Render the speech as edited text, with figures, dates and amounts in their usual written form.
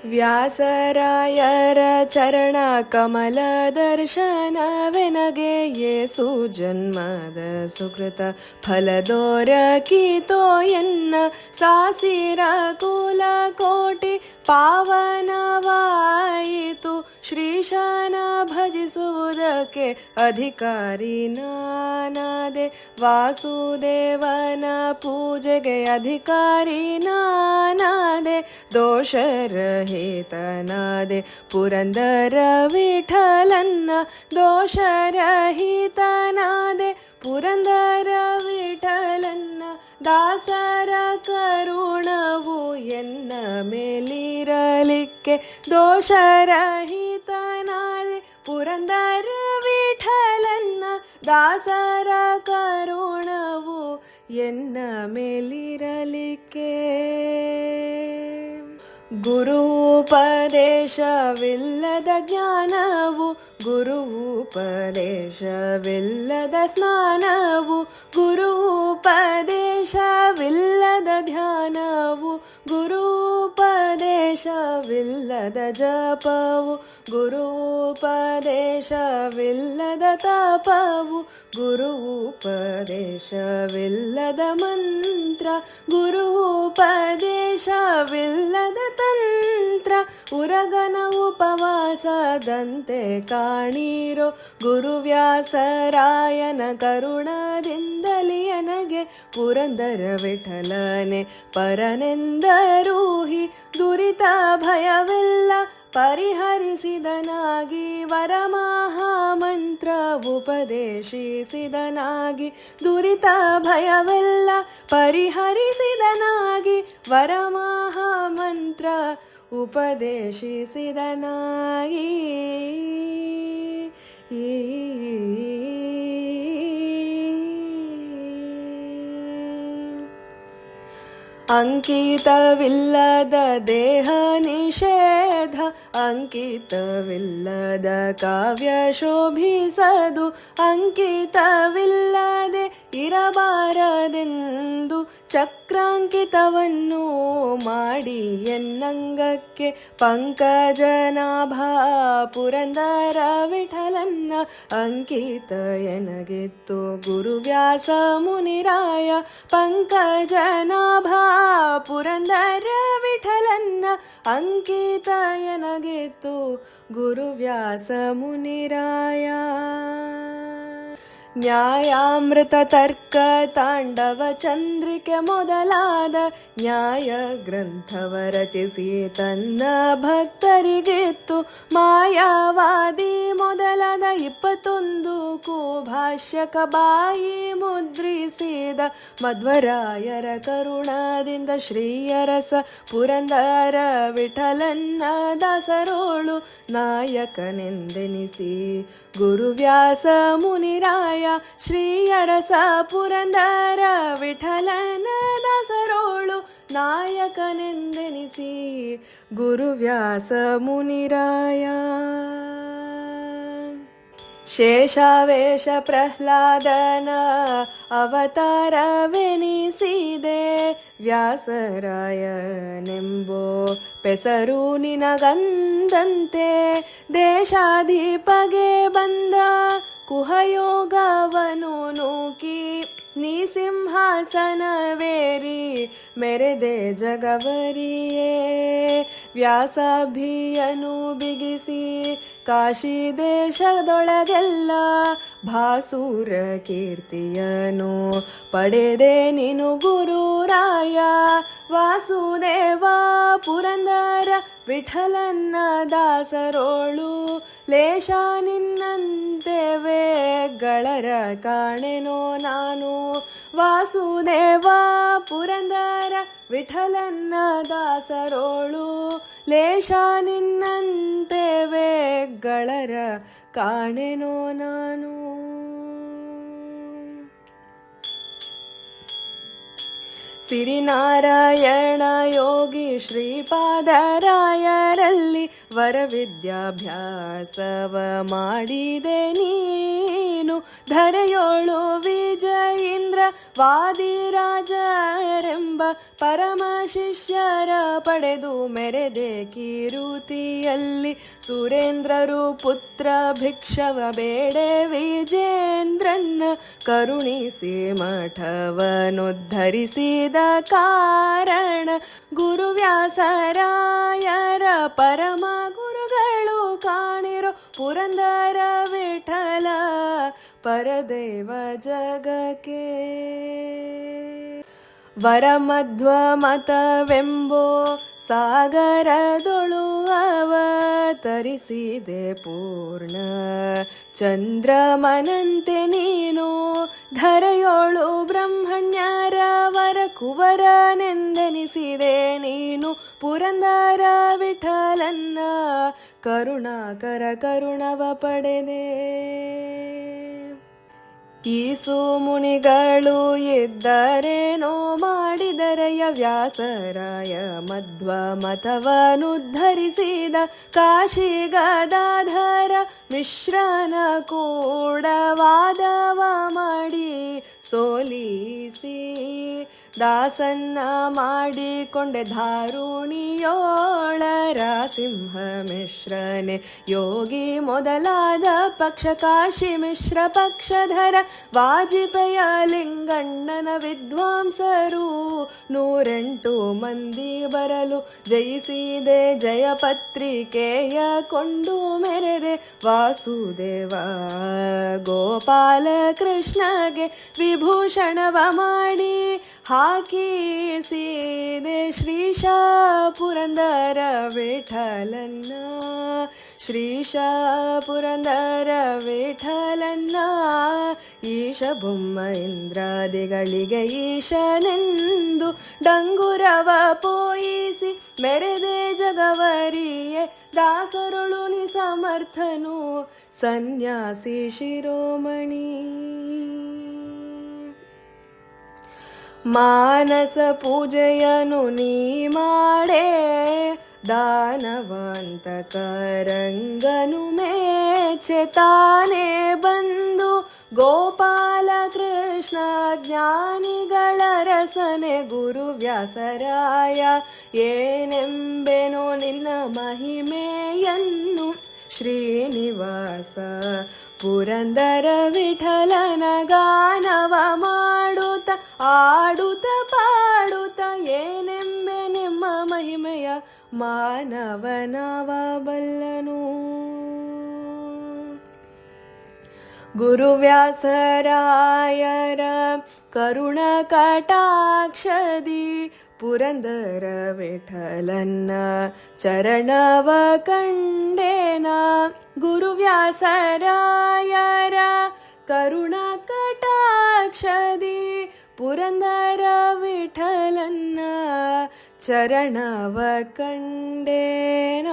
ವ್ಯಾಸರಾಯರ ಚರಣ ಕಮಲ ದರ್ಶನವೆನಗೆ ಯೇಸು ಜನ್ಮದ ಸುಕೃತ ಫಲದೊರಕಿತೋ ಎನ್ನ ಸಾಸಿರ ಕುಲ ಕೋಟಿ ಪಾವನವಾಯಿತು ಶ್ರೀಶನ ಭಜಿಸುವುದಕ್ಕೆ ಅಧಿಕಾರಿ ನಾನಾದೆ ವಾಸುದೇವನ ಪೂಜೆಗೆ ಅಧಿಕಾರಿ ನಾನಾದೆ ದೋಷರಹಿತನಾದೆ ಪುರಂದರ ವಿಠಲನ್ನ ದೋಷರಹಿತನಾದೆ ಪುರಂದರ ವಿಠಲನ್ನ ದಾಸರ ಕರುಣವು ಎನ್ನ ಮೇಲಿರಲಿಕ್ಕೆ ದೋಷರಹಿತನಾದೆ ಪುರಂದರ ವಿಠಲನ್ನ ದಾಸರ ಕರುಣವು ಎನ್ನ ಮೇಲಿರಲಿಕ್ಕೆ ಗುರು ಉಪದೇಶವಿಲ್ಲದ ಜ್ಞಾನವು ಗುರು ಉಪದೇಶವಿಲ್ಲದ ಸ್ನಾನವು ಗುರು ಉಪದೇಶವಿಲ್ಲದ ಧ್ಯಾನವು ಗುರು ಉಪದೇಶವಿಲ್ಲದ ಜಪವು ಗುರು ಉಪದೇಶವಿಲ್ಲದ ತಪವು ಗುರು ಉಪದೇಶವಿಲ್ಲದ ಮಂತ್ರ ಗುರು ಉಪದೇಶವಿಲ್ಲದ ತಂತ್ರ ಉರಗನ ಉಪವಾಸದಂತೆ ಕಾಣೀರೋ ಗುರುವ್ಯಾಸರಾಯನ ಕರುಣದಿಂದಲಿ ನನಗೆ ಪುರಂದರ ವಿಠಲನೆ ಪರನೆಂದರೂಹಿ ದುರಿತ ಭಯವೆಲ್ಲ ಪರಿಹರಿಸಿದನಾಗಿ ವರಮಹಾಮಂತ್ರ ಉಪದೇಶಿಸಿದನಾಗಿ ದುರಿತ ಭಯವೆಲ್ಲ ಪರಿಹರಿಸಿದನಾಗಿ ವರಮಹಾಮಂತ್ರ ಉಪದೇಶಿಸಿದನಾಗಿ ಅಂಕಿತವಿಲ್ಲದ ದೇಹ ನಿಷೇಧ ಅಂಕಿತವಿಲ್ಲದ ಕಾವ್ಯ ಶೋಭಿಸದು ಅಂಕಿತವಿಲ್ಲದೆ ಇರಬಾರದೆಂದು ಚಕ್ರಾಂಕಿತವನ್ನು ಮಾಡಿ ಎನ್ನಂಗಕ್ಕೆ ಪಂಕಜನಾಭ ಪುರಂದರ ವಿಠಲನ್ನ ಅಂಕಿತ ಎನಗಿತ್ತು ಗುರುವ್ಯಾಸ ಮುನಿರಾಯ ಪಂಕಜನಾಭ ಪುರಂದರ ವಿಠಲನ್ನ ಅಂಕಿತ ಎನಗಿತ್ತು ಗುರುವ್ಯಾಸ ಮುನಿರಾಯ ನ್ಯಾಯಾಮೃತ ತರ್ಕ ತಾಂಡವ ಚಂದ್ರಿಕೆ ಮೊದಲಾದ ನ್ಯಾಯ ಗ್ರಂಥವ ರಚಿಸಿ ತನ್ನ ಭಕ್ತರಿಗಿತ್ತು ಮಾಯಾವಾದಿ ಮೊದಲಾದ 21 ಕುಭಾಷ್ಯಕ ಬಾಯಿ ಮುದ್ರಿಸಿದ ಮಧ್ವರಾಯರ ಕರುಣದಿಂದ ಶ್ರೀಯರಸ ಪುರಂದರ ವಿಠಲನ್ನ ದಾಸರೋಳು ನಾಯಕನೆಂದೆನಿಸಿ ಗುರುವ್ಯಾಸ ಮುನಿರಾಯ ಶ್ರೀಯರಸ ಪುರಂದರ ವಿಠಲನ ದಾಸರೋಳು ನಾಯಕನೆಂದೆನಿಸಿ ಗುರುವ್ಯಾಸ ಮುನಿರಾಯ ಶೇಷಾವೇಶ ಪ್ರಹ್ಲಾದನ ಅವತಾರವೆನಿಸಿದೆ ವ್ಯಾಸರಾಯನೆಂಬೋ ಪೆಸರು ನಿನಗಂದಂತೆ ದೇಶಾಧಿಪಗೆ ಬಂದ ಕುಹಯೋಗವನು ನೂಕಿ ನೀ ಸಿಂಹಾಸನವೇರಿ ಮೆರೆದೆ ಜಗವರಿಯೇ ವ್ಯಾಸಾಭಿಯನು ಬಿಗಿಸಿ ಕಾಶಿ ದೇಶದೊಳಗೆಲ್ಲ ಭಾಸೂರ ಕೀರ್ತಿಯನು ಪಡೆದೆ ನೀನು ಗುರುರಾಯ ವಾಸುದೇವ ಪುರಂದರ ವಿಠಲನ್ನ ದಾಸರೋಳು ಲೇಷ ನಿನ್ನಂತೆ ವೇಗಳರ ಕಾಣೆನೋ ನಾನು ವಾಸುದೇವ ಪುರಂದರ ವಿಠಲನ್ನ ದಾಸರೋಳು ಲೇಷ ನಿನ್ನಂತೆ ವೇಗಳರ ಕಾಣೆನೋ ನಾನು ಸಿರಿನಾರಾಯಣ ಯೋಗಿ ಶ್ರೀಪಾದರಾಯರಲ್ಲಿ ವರವಿದ್ಯಾಭ್ಯಾಸವ ಮಾಡಿದೆ ನೀನು ಧರೆಯೋಳು ವಿಜಯೀಂದ್ರ ವಾದಿರಾಜರೆಂಬ ಪರಮ ಶಿಷ್ಯರ ಪಡೆದು ಮೆರೆದೆ ಕೀರುತಿಯಲ್ಲಿ ಸುರೇಂದ್ರರು ಪುತ್ರ ಭಿಕ್ಷವ ಬೇಡೆ ವಿಜೇಂದ್ರನ್ನ ಕರುಣಿಸಿ ಮಠವನುದ್ಧರಿಸಿದ ಕಾರಣ ಗುರುವ್ಯಾಸರಾಯರ ಪರಮ ಗುರುಗಳು ಕಾಣಿರೋ ಪುರಂದರ ವಿಠಲ ಪರದೇವ ಜಗಕ್ಕೆ ವರಮಧ್ವ ಮತವೆಂಬೋ ಸಾಗರದೊಳು ಅವತರಿಸಿದೆ ಪೂರ್ಣ ಚಂದ್ರಮನಂತೆ ನೀನು ಧರೆಯೋಳು ಬ್ರಹ್ಮಣ್ಯರ ವರ ಕುವರನೆಂದೆನಿಸಿದೆ ನೀನು ಪುರಂದರ ವಿಠಲನ್ನ ಕರುಣಾಕರ ಕರುಣವ ಪಡೆದೆ ಈಸು ಮುನಿಗಳು ಇದ್ದರೇನೋ ಮಾಡಿದರೆಯ ವ್ಯಾಸರಾಯ ಮಧ್ವ ಮತವನುದ್ಧರಿಸಿದ ಕಾಶಿ ಗದಾಧರ ಮಿಶ್ರನ ಕೂಡ ವಾದವ ಮಾಡಿ ಸೋಲಿಸಿ ದಾಸನ್ನ ಮಾಡಿಕೊಂಡೆ ಧಾರುಣಿಯೋಳರ ಸಿಂಹ ಮಿಶ್ರನೆ ಯೋಗಿ ಮೊದಲಾದ ಪಕ್ಷ ಕಾಶಿ ಮಿಶ್ರ ಪಕ್ಷಧರ ವಾಜಪೇಯ ಲಿಂಗಣ್ಣನ ವಿದ್ವಾಂಸರು 108 ಮಂದಿ ಬರಲು ಜಯಿಸಿದೆ ಜಯ ಪತ್ರಿಕೆಯ ಕೊಂಡು ಮೆರೆದೆ ವಾಸುದೇವ ಗೋಪಾಲ ಕೃಷ್ಣಗೆ ವಿಭೂಷಣವ ಮಾಡಿ ಹಾಕಿಸಿದೆ ಶ್ರೀಶ ಪುರಂದರ ವಿಠಲನ್ನ ಶ್ರೀಶ ಪುರಂದರ ವಿಠಲನ್ನ ಈಶ ಬೊಮ್ಮ ಇಂದ್ರಾದಿಗಳಿಗೆ ಈಶನೆಂದು ಡಂಗುರವ ಪೋಯಿಸಿ ಮೆರೆದೆ ಜಗವರಿಯೇ ದಾಸರುಳು ನಿ ಸಮರ್ಥನು ಸನ್ಯಾಸಿ ಶಿರೋಮಣಿ ಮಾನಸ ಪೂಜೆಯನು ನೀ ಮಾಡೆ ದಾನವಂತಕರಂಗನು ಮೇಚೆ ತಾನೇ ಬಂದು ಗೋಪಾಲ ಕೃಷ್ಣ ಜ್ಞಾನಿಗಳ ರಸನೆ ಗುರು ವ್ಯಾಸರಾಯ ಏನೆಂಬೆನೋ ನಿನ್ನ ಮಹಿಮೆಯನ್ನು ಶ್ರೀನಿವಾಸ ಪುರಂದರ ವಿಠಲನ ಗಾನವ ಮಾಡುತ್ತ ಆಡುತ್ತ ಪಾಡುತ್ತ ಏನೆಂಬೆ ನಿಮ್ಮ ಮಹಿಮೆಯ ಮಾನವನವ ಬಲ್ಲನು ಗುರುವ್ಯಾಸರಾಯರ ಕರುಣ ಕಟಾಕ್ಷದಿ ಪುರಂದರ ವಿಠಲನ್ನ ಚರಣವ ಕಂಡೇನ ಗುರುವ್ಯಾಸರಾಯರ ಕರುಣ ಕಟಾಕ್ಷದಿ ಪುರಂದರ ವಿಠಲನ್ನ ಚರಣವ ಕಂಡೇನ